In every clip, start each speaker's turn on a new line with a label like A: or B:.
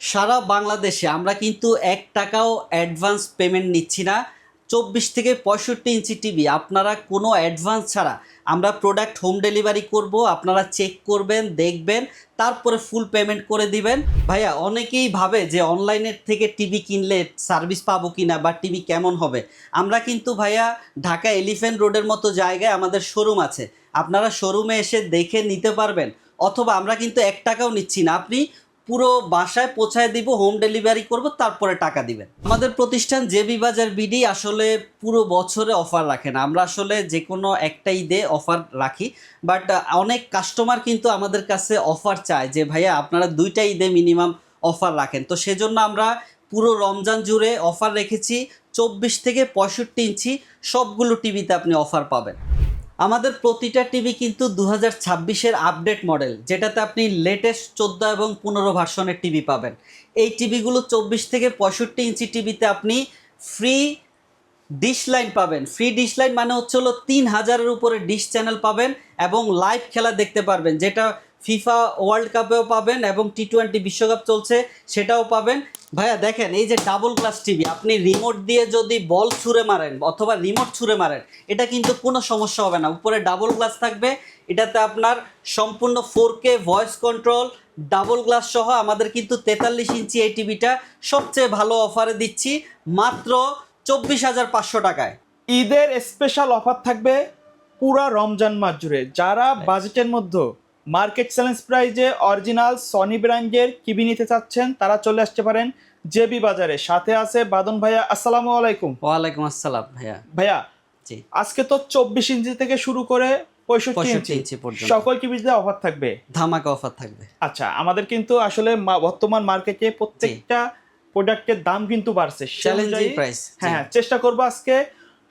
A: সারা বাংলাদেশে আমরা কিন্তু ১ টাকাও অ্যাডভান্স পেমেন্ট নিচ্ছি না। ২৪ থেকে ৬৫ ইঞ্চি টিভি আপনারা কোনো অ্যাডভান্স ছাড়া আমরা প্রোডাক্ট হোম ডেলিভারি করব। আপনারা চেক করবেন, দেখবেন, তারপরে ফুল পেমেন্ট করে দিবেন। ভাইয়া অনেকেই ভাবে যে অনলাইনের থেকে টিভি কিনলে সার্ভিস পাবো কিনা বা টিভি কেমন হবে। আমরা কিন্তু ভাইয়া ঢাকা এলিফ্যান্ট রোডের মতো জায়গায় আমাদের শোরুম আছে, আপনারা শোরুমে এসে দেখে নিতে পারবেন। অথবা আমরা কিন্তু ১ টাকাও নিচ্ছি না, আপনি পুরো বাসায় পৌঁছায় দিব, হোম ডেলিভারি করব, তারপরে টাকা দিবেন। আমাদের প্রতিষ্ঠান জেবি বাজার বিডি আসলে পুরো বছরে অফার রাখে না, আমরা আসলে যে কোনো একটা ঈদে অফার রাখি। বাট অনেক কাস্টমার কিন্তু আমাদের কাছে অফার চায় যে ভাইয়া আপনারা ২টা ঈদে মিনিমাম অফার রাখেন। তো সেজন্য আমরা পুরো রমজান জুড়ে অফার রেখেছি। ২৪ থেকে ৬৫ ইঞ্চি সবগুলো টিভিতে আপনি অফার পাবেন। আমাদের প্রতিটা টিভি কিন্তু 2026-এর আপডেট মডেল, যেটাতে আপনি লেটেস্ট 14 এবং 15 ভার্সনের টিভি পাবেন। এই টিভিগুলো 24 থেকে 65 ইঞ্চি টিভিতে আপনি ফ্রি ডিশ লাইন পাবেন। ফ্রি ডিশ লাইন মানে হচ্ছে হলো 3000-এর উপরে ডিশ চ্যানেল পাবেন এবং লাইভ খেলা দেখতে পারবেন, যেটা ফিফা ওয়ার্ল্ড কাপেও পাবেন এবং টি-20 বিশ্বকাপ চলছে সেটাও পাবেন। ভাইয়া দেখেন, এই যে ডাবল গ্লাস টিভি, আপনি রিমোট দিয়ে যদি বল ছুঁড়ে মারেন অথবা রিমোট ছুঁড়ে মারেন, এটা কিন্তু কোনো সমস্যা হবে না। উপরে ডাবল গ্লাস থাকবে, এটাতে আপনার সম্পূর্ণ 4K voice control double glass সহ। আমাদের কিন্তু 43 ইঞ্চি এই টিভিটা সবচেয়ে ভালো অফারে দিচ্ছি মাত্র 24,500 টাকায়।
B: ঈদের স্পেশাল অফার থাকবে পুরা রমজান মাস জুড়ে। যারা বাজেটের মধ্যে মার্কেট চ্যালেঞ্জ প্রাইজে অরিজিনাল সনি ব্র্যান্ডের টিভি নিতে চাচ্ছেন, তারা চলে আসতে পারেন জেবি বাজারে। সাথে আছে বাদন ভাইয়া। আসসালামু আলাইকুম।
A: ওয়ালাইকুম আসসালাম ভাইয়া।
B: ভাইয়া
A: জি,
B: আজকে তো 24 ইঞ্চি থেকে শুরু করে 65
A: ইঞ্চি পর্যন্ত
B: সকল টিভিতে অফার থাকবে,
A: ধামাকা অফার থাকবে।
B: আচ্ছা, আমাদের কিন্তু আসলে বর্তমান মার্কেটে প্রত্যেকটা প্রোডাক্টের দাম কিন্তু বাড়ছে,
A: চ্যালেঞ্জিং প্রাইস।
B: হ্যাঁ, চেষ্টা করবো আজকে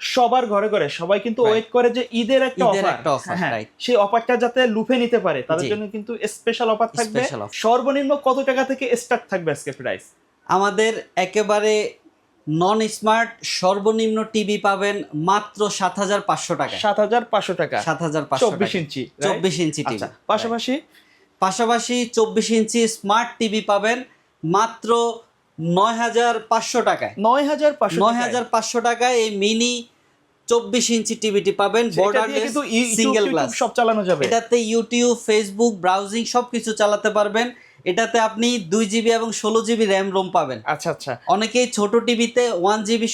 B: সবার ঘরে ঘরে সবাই কিন্তু ওয়েট করে যে ঈদের একটা অফার, হ্যাঁ, সেই অফারটা যাতে লুফে নিতে পারে তাদের জন্য কিন্তু স্পেশাল অফার থাকবে। সর্বনিম্ন কত টাকা থেকে স্টার্ট থাকবে আজকে প্রাইস?
A: আমাদের একেবারে নন স্মার্ট সর্বনিম্ন টিভি পাবেন মাত্র 7,500 টাকা।
B: 7,500 টাকা,
A: 7,500
B: 24 ইঞ্চি,
A: 24 ইঞ্চি টিভি।
B: পাশাপাশি
A: 24 ইঞ্চি স্মার্ট টিভি পাবেন মাত্র 9,500 টাকায়। 9,500 টাকায় এই মিনি 24 ইঞ্চি টিভিটি পাবেন, বর্ডারলেস সিঙ্গেল গ্লাস।
B: সব চালানো যাবে
A: এটাতে ইউটিউব, ফেসবুক ব্রাউজিং সবকিছু চালাতে পারবেন। এটাতে আপনি 2GB এবং 16GB র্যাম রোম পাবেন।
B: আচ্ছা আচ্ছা,
A: অনেকেই ছোট টিভিতে 1GB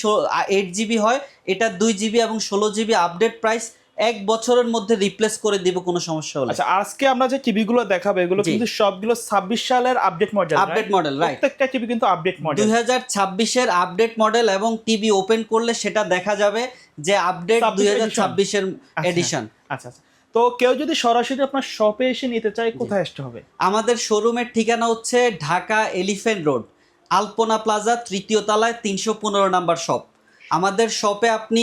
A: 8GB হয়, এটা 2GB এবং 16GB। আপডেট প্রাইস 1 বছরের মধ্যে রিপ্লেস করে দিব কোনো সমস্যা হলে।
B: আচ্ছা, আজকে আমরা যে টিভিগুলো দেখাবো এগুলো কিন্তু সবগুলো 26 সালের আপডেট মডেল। রাইট, প্রত্যেকটা টিভি কিন্তু আপডেট মডেল,
A: 2026-এর আপডেট মডেল। এবং টিভি ওপেন করলে সেটা দেখা যাবে যে আপডেট 2026-এর এডিশন।
B: আচ্ছা আচ্ছা, তো কেউ যদি সরাসরি আপনার শপে এসে নিতে চায়, কোথায় আসতে হবে?
A: আমাদের শোরুমের ঠিকানা হচ্ছে ঢাকা এলিফ্যান্ট রোড, আলপনা প্লাজা, 3য় তলায়, 315 নাম্বার শপ। আমাদের শপে আপনি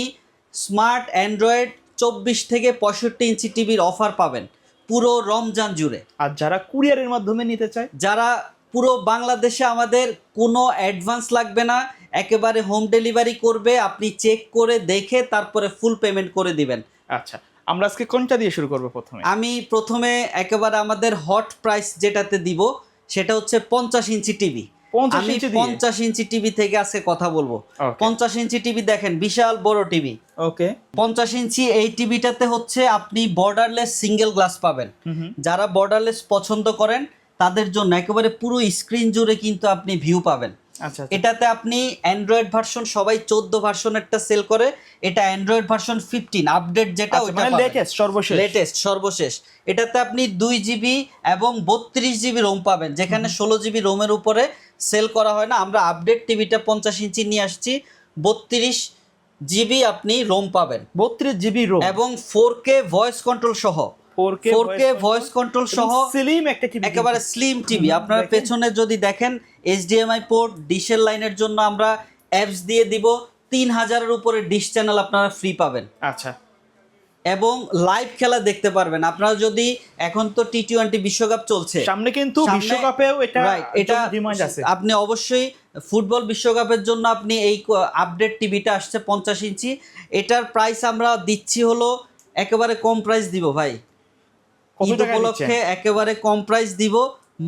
A: স্মার্ট অ্যান্ড্রয়েড 24 থেকে 65 ইঞ্চি টিভির অফার পাবেন পুরো রমজান জুড়ে।
B: আর যারা কুরিয়ারের মাধ্যমে নিতে চায়,
A: যারা পুরো বাংলাদেশে, আমাদের কোনো অ্যাডভান্স লাগবে না, একেবারে হোম ডেলিভারি করবে। আপনি চেক করে দেখে তারপরে ফুল পেমেন্ট করে দিবেন।
B: আচ্ছা, আমরা আজকে কোনটা দিয়ে শুরু করব?
A: আমি প্রথমে একেবারে আমাদের হট প্রাইস যেটাতে দিব সেটা হচ্ছে 50 ইঞ্চি টিভি। আমি 50 ইঞ্চি টিভি থেকে আজকে কথা বলবো। 50 ইঞ্চি টিভি দেখেন, বিশাল বড় টিভি।
B: ওকে,
A: 50 ইঞ্চি এই টিভিটাতে হচ্ছে আপনি বর্ডারলেস সিঙ্গেল গ্লাস পাবেন। যারা বর্ডারলেস পছন্দ করেন তাদের জন্য একেবারে পুরো স্ক্রিন জুড়ে কিন্তু আপনি ভিউ পাবেন।
B: আচ্ছা,
A: এটাতে আপনি অ্যান্ড্রয়েড ভার্সন, সবাই 14 ভার্সনেরটা সেল করে, এটা অ্যান্ড্রয়েড ভার্সন 15 আপডেট, যেটা
B: মানে লেটেস্ট সর্বশেষ।
A: এটাতে আপনি 2GB এবং 32GB রোম পাবেন, যেখানে 16GB রোমের উপরে সেল করা হয় না। আমরা আপডেট টিভিটা 50 ইঞ্চি নিয়ে আসছি, 32GB আপনি রোম পাবেন,
B: 32GB রোম
A: এবং 4K ভয়েস কন্ট্রোল সহ। 4K ভয়েস কন্ট্রোল সহ
B: স্লিম একটা টিভি,
A: একেবারে স্লিম টিভি। আপনারা পেছনে যদি দেখেন HDMI পোর্ট, ডিশের লাইনের জন্য আমরা অ্যাপস দিয়ে দিব। 3000-এর উপরে ডিশ চ্যানেল আপনারা ফ্রি পাবেন।
B: আচ্ছা,
A: এবং লাইভ খেলা দেখতে পারবেন। আপনারা যদি, এখন তো টি-20 বিশ্বকাপ চলছে
B: সামনে, কিন্তু বিশ্বকাপেও এটা ডিমান্ড আছে।
A: আপনি অবশ্যই ফুটবল বিশ্বকাপের জন্য আপনি এই আপডেট টিভিটা আসছে 50 ইঞ্চি। এটার প্রাইস আমরা দিচ্ছি হলো একেবারে কম প্রাইস দিব ভাই, ঈদ উপলক্ষে একেবারে কম প্রাইস দিব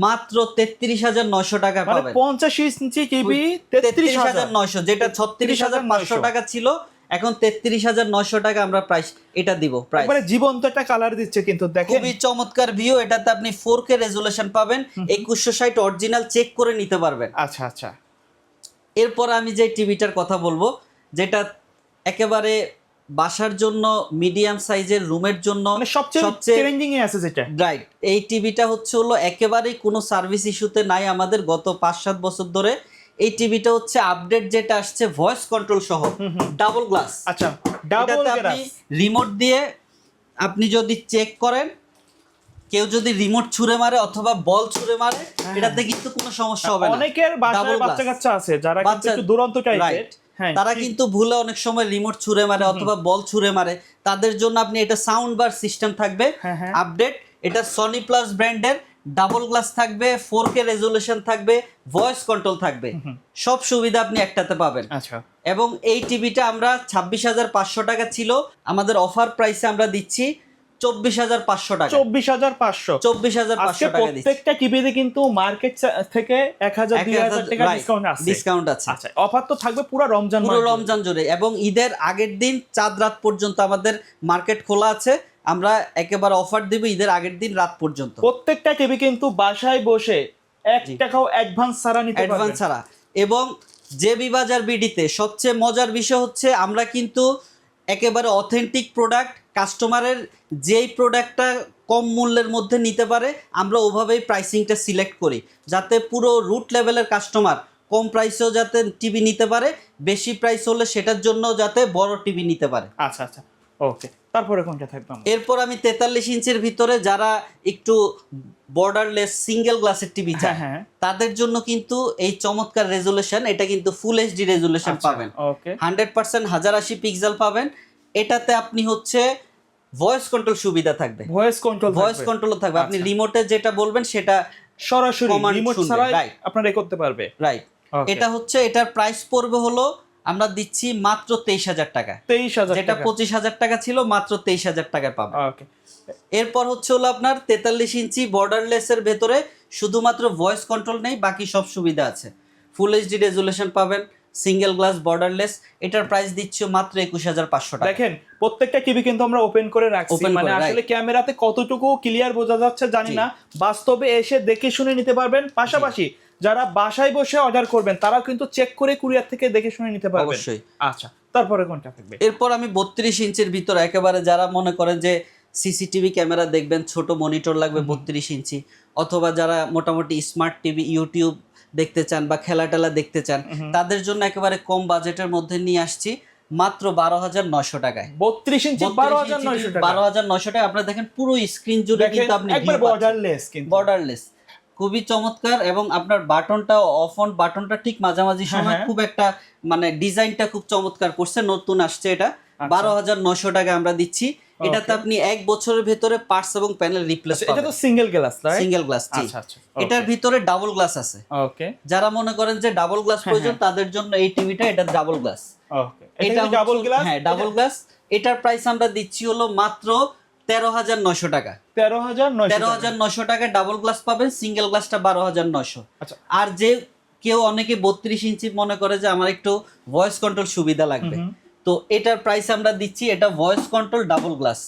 A: মাত্র 33,900 টাকা
B: মানে
A: পাবেন।
B: 85 ইঞ্চি টিভি
A: 33,900, যেটা 36,500 টাকা ছিল, এখন 33,900 টাকা আমরা প্রাইস এটা দিব প্রাইস।
B: একবারে জীবন্ত একটা কালার দিচ্ছে কিন্তু দেখেন,
A: খুবই চমৎকার ভিউ। এটাতে আপনি 4K রেজুলেশন পাবেন, 2160 অরিজিনাল চেক করে নিতে পারবেন।
B: আচ্ছা আচ্ছা।
A: এরপর আমি যে টিভিটার কথা বলবো, যেটা একেবারে বাসার জন্য, মিডিয়াম সাইজের রুমের জন্য
B: মানে সবচেয়ে ট্রেন্ডিং এ আছে যেটা,
A: রাইট। এই টিভিটা হলো একেবারেই কোনো সার্ভিস ইস্যুতে নাই আমাদের গত 5-7 বছর ধরে। এই টিভিটা হচ্ছে আপডেট যেটা আসছে ভয়েস কন্ট্রোল সহ, ডাবল গ্লাস।
B: আচ্ছা, ডাবল
A: আপনি রিমোট দিয়ে আপনি যদি চেক করেন, কেউ যদি রিমোট ছুঁড়ে মারে অথবা বল ছুঁড়ে মারে, এটাতে কিন্তু কোনো সমস্যা হবে না।
B: অনেকের বাসায় বাচ্চা কাচ্চা আছে যারা কিন্তু একটু দুরন্ত টাইপের,
A: তারা কিন্তু ভুলে অনেক সময় রিমোট ছুঁড়ে মারে অথবা বল ছুঁড়ে মারে, তাদের জন্য আপনি এটা সাউন্ড বার সিস্টেম থাকবে আপডেট। এটা সনি প্লাস ব্র্যান্ডের, ডাবল গ্লাস থাকবে, 4K রেজুলেশন থাকবে, ভয়েস কন্ট্রোল থাকবে, সব সুবিধা আপনি একটাতে পাবেন।
B: আচ্ছা।
A: এবং এই টিভিটা আমরা 26,500 টাকা ছিল, আমাদের অফার প্রাইসে আমরা দিচ্ছি 24,500 টাকা।
B: 24,500 টাকা দিচ্ছি। প্রত্যেকটা টিভিতে কিন্তু মার্কেট থেকে 1,000-2,000 টাকা
A: ডিসকাউন্ট আছে।
B: আচ্ছা, অফার তো থাকবে পুরো রমজান
A: জুড়ে, এবং ঈদের আগের দিন চাঁদ রাত পর্যন্ত আমাদের মার্কেট খোলা আছে। আমরা একেবারে অফার দিব ঈদের আগের দিন রাত পর্যন্ত।
B: প্রত্যেকটা টিভি কিন্তু বাসায় বসে 1 টাকাও অ্যাডভান্স ছাড়া নিতে পারবেন,
A: অ্যাডভান্স ছাড়া। এবং জেবি বাজার বিডিতে সবচেয়ে মজার বিষয় হচ্ছে, আমরা কিন্তু একেবারে অথেন্টিক প্রোডাক্ট, কাস্টমারের যেই প্রোডাক্টটা কম মূল্যের মধ্যে নিতে পারে আমরা ওভাবেই প্রাইসিংটা সিলেক্ট করি, যাতে পুরো রুট লেভেলের কাস্টমার কম প্রাইসেও যাতে টিভি নিতে পারে, বেশি প্রাইস হলে সেটার জন্য যাতে বড় টিভি নিতে পারে।
B: আচ্ছা আচ্ছা, ওকে। তারপরে কোনটা থাকবে?
A: এরপর আমি 43 ইঞ্চির ভিতরে যারা একটু বর্ডারলেস সিঙ্গেল গ্লাসের টিভি চায়, তাদের জন্য কিন্তু এই চমৎকার রেজুলেশন, এটা কিন্তু ফুল এইচডি রেজুলেশন পাবেন, 100% 1080 পিক্সেল পাবেন। এটাতে আপনি হচ্ছে ভয়েস কন্ট্রোল সুবিধা থাকবে, ভয়েস কন্ট্রোল থাকবে। আপনি রিমোটে যেটা বলবেন সেটা
B: সরাসরি রিমোট ছাড়াই আপনারা করতে পারবে,
A: রাইট। এটা হচ্ছে, এটার প্রাইস পড়বে হলো, আমরা দিচ্ছি মাত্র 23,000 টাকা।
B: 23,000,
A: যেটা 25,000 টাকা ছিল, মাত্র 23,000 টাকায় পাবেন। এরপর হচ্ছে হলো আপনার 43 ইঞ্চি বর্ডারলেস এর ভেতরে শুধুমাত্র ভয়েস কন্ট্রোল নেই, বাকি সব সুবিধা আছে। ফুল এইচডি রেজুলেশন পাবেন, সিঙ্গেল গ্লাস বর্ডারলেস। এটার প্রাইস দিচ্ছি মাত্র 21,500 টাকা।
B: দেখেন প্রত্যেকটা টিভি কিন্তু আমরা ওপেন করে রাখছি, মানে আসলে ক্যামেরাতে কতটুকু ক্লিয়ার বোঝা যাচ্ছে জানি না, বাস্তবে এসে দেখে শুনে নিতে পারবেন। পাশাপাশি যারা বাসায় বসে অর্ডার করবেন তারাও কিন্তু চেক করে কুরিয়ার থেকে দেখে শুনে নিতে পারবেন।
A: অবশ্যই।
B: আচ্ছা, তারপরে কোনটা থাকবে?
A: এরপর আমি 32 ইঞ্চির ভিতরে, একেবারে যারা মনে করেন যে সিসিটিভি ক্যামেরা দেখবেন, ছোট মনিটর লাগবে 32 ইঞ্চি, অথবা যারা মোটামুটি স্মার্ট টিভি, ইউটিউব দেখতে চান বা খেলা টেলা দেখতে চান, তাদের জন্য একেবারে কম বাজেটের মধ্যে নিয়ে আসছি মাত্র 12,900 টাকায়।
B: 32 ইঞ্চি 12,900 টাকা।
A: 12,900 টাকা। আপনারা দেখেন পুরো স্ক্রিন জুড়ে কিন্তু আপনি বর্ডারলেস, খুবই চমৎকার। এবং আপনার বাটনটা, অফ অন বাটনটা ঠিক মাঝামাঝি সময়, খুব একটা মানে ডিজাইনটা খুব চমৎকার করছে, নতুন আসছে এটা। 12,900 টাকা আমরা দিচ্ছি। এটাতে আপনি 1 বছরের ভেতরে পার্টস এবং প্যানেল রিপ্লেস পাবেন।
B: এটা তো single glass, right?
A: Single glass, জি। এটার ভিতরে ডাবল গ্লাস আছে।
B: ওকে।
A: যারা মনে করেন যে ডাবল গ্লাস প্রয়োজন, তাদের জন্য এই টিভিটা, এটা ডাবল গ্লাস।
B: ওকে, এটা ডাবল গ্লাস।
A: হ্যাঁ, ডাবল গ্লাস। এটার প্রাইস আমরা দিচ্ছি হলো মাত্র 13,900 টাকা। 13,900 টাকা ডাবল গ্লাস পাবেন, সিঙ্গেল গ্লাসটা 12,900।
B: আচ্ছা।
A: আর যে কেউ অনেকে 32 ইঞ্চি মনে করে যে আমার একটু ভয়েস কন্ট্রোল সুবিধা লাগবে, তো এটার প্রাইস আমরা দিচ্ছি, এটা ভয়েস কন্ট্রোল ডাবল গ্লাস,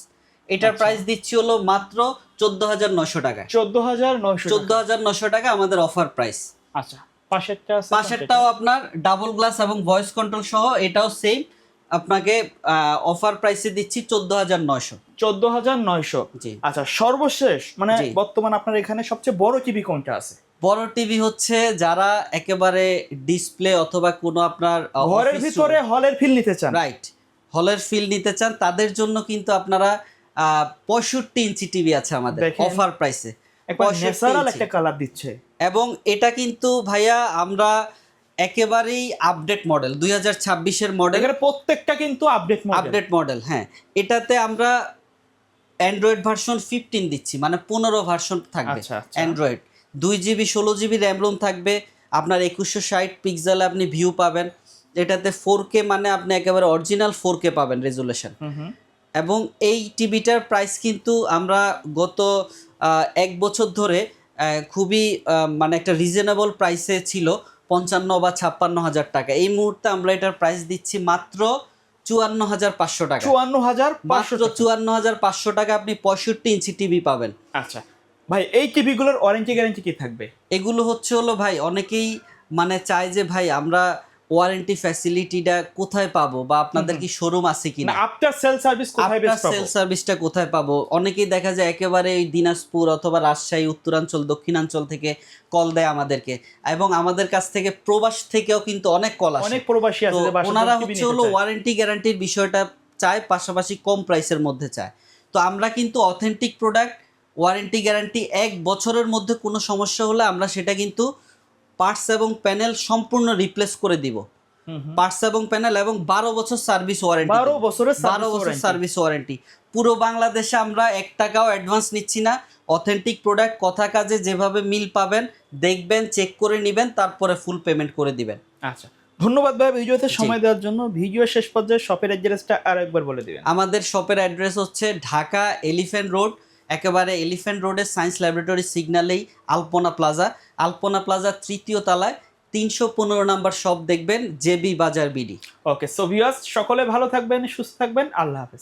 A: এটার প্রাইস দিচ্ছি হলো মাত্র 14,900 টাকা। 14,900 টাকা আমাদের অফার প্রাইস।
B: আচ্ছা, পাশেরটাও
A: আপনার ডাবল গ্লাস এবং ভয়েস কন্ট্রোল সহ, এটাও সেম, আপনাকে অফার প্রাইসে দিচ্ছি
B: 14,900।
A: জি।
B: আচ্ছা, সর্বশেষ মানে বর্তমান আপনার এখানে সবচেয়ে বড় টিভি কোনটা আছে?
A: বড় টিভি হচ্ছে যারা একেবারে ডিসপ্লে অথবা কোনো আপনার
B: ঘরের ভিতরে হলের ফিল নিতে চান,
A: রাইট, হলের ফিল নিতে চান, তাদের জন্য কিন্তু আপনারা 65 ইঞ্চি টিভি আছে আমাদের অফার প্রাইসে।
B: ন্যাচারাল একটা কালার দিচ্ছে,
A: এবং এটা কিন্তু ভাইয়া আমরা একেবারেই আপডেট মডেল, 2026-এর মডেল।
B: প্রত্যেকটা কিন্তু আপডেট
A: মডেল। হ্যাঁ, এটাতে আমরা অ্যান্ড্রয়েড ভার্সন 15 দিচ্ছি, মানে 15 ভার্সন থাকবে Android. 2GB 16GB RAM ROM থাকবে, আপনার 2160 পিক্সেল আপনি ভিউ পাবেন। এটাতে 4K, মানে আপনি একেবারে অরিজিনাল 4K পাবেন রেজুলেশন। এবং এই টিভিটার প্রাইস কিন্তু আমরা গত 1 বছর ধরে খুবই মানে একটা রিজনেবল প্রাইসে ছিল 55 বা 56,000 টাকা। এই মুহূর্তে আমরা এটার প্রাইস দিচ্ছি মাত্র 54,500 টাকা।
B: 54,500
A: মাত্র 54,500 টাকা আপনি 65 ইঞ্চি টিভি পাবেন।
B: আচ্ছা ভাই, এই টিভিগুলোর ওয়ারেন্টি গ্যারান্টি কি থাকবে?
A: এগুলো হলো ভাই, অনেকেই মানে চায় যে ভাই আমরা ওয়ারেন্টি ফ্যাসিলিটিটা কোথায় পাবো, বা আপনাদের কি শোরুম আছে
B: না,
A: কিনা,
B: আফটার সেল সার্ভিস কোথায়
A: আফটার
B: বেস্ট পাবো?
A: সেল সার্ভিসটা কোথায় পাবো। অনেকেই দেখা যায় একেবারে ওই দিনাজপুর অথবা রাজশাহী, উত্তরাঞ্চল, দক্ষিণাঞ্চল থেকে কল দেয় আমাদেরকে, এবং আমাদের কাছ থেকে প্রবাস থেকেও কিন্তু অনেক কল আসে।
B: অনেক প্রবাসী আছে
A: তো
B: যে বাসায়
A: ওনারা
B: টিভি
A: হলো
B: নিতে চায়।
A: ওয়ারেন্টি গ্যারান্টির বিষয়টা চায়, পাশাপাশি কম প্রাইসের মধ্যে চায়। তো আমরা কিন্তু অথেন্টিক প্রোডাক্ট, ওয়ারেন্টি গ্যারান্টি 1 বছরের মধ্যে কোনো সমস্যা হলে আমরা সেটা কিন্তু পার্টস এবং প্যানেল সম্পূর্ণ রিপ্লেস করে দিব। পার্টস এবং প্যানেল, এবং 12 বছর সার্ভিস ওয়ারেন্টি।
B: 12 বছরের
A: 12 বছর সার্ভিস ওয়ারেন্টি। পুরো বাংলাদেশে আমরা 1 টাকাও অ্যাডভান্স নিচ্ছি না। অথেন্টিক প্রোডাক্ট, কথা কাজে যেভাবে মিল পাবেন, দেখবেন, চেক করে নেবেন, তারপরে ফুল পেমেন্ট করে দিবেন।
B: আচ্ছা, ধন্যবাদ ভাই ভিডিওতে সময় দেওয়ার জন্য। ভিডিও শেষ পর্যায়ে শপের অ্যাড্রেসটা আর একবার বলে দিবেন।
A: আমাদের শপের অ্যাড্রেস হচ্ছে ঢাকা এলিফ্যান্ট রোড, একেবারে এলিফ্যান্ট রোডের সায়েন্স ল্যাবরেটরি সিগন্যালেই আলপনা প্লাজা। আলপনা প্লাজা 3য় তলায় 315 নাম্বার শপ দেখবেন, জেবি বাজার বিডি।
B: ওকে, সো ভিউয়ার্স সকলে ভালো থাকবেন, সুস্থ থাকবেন, আল্লাহ হাফেজ।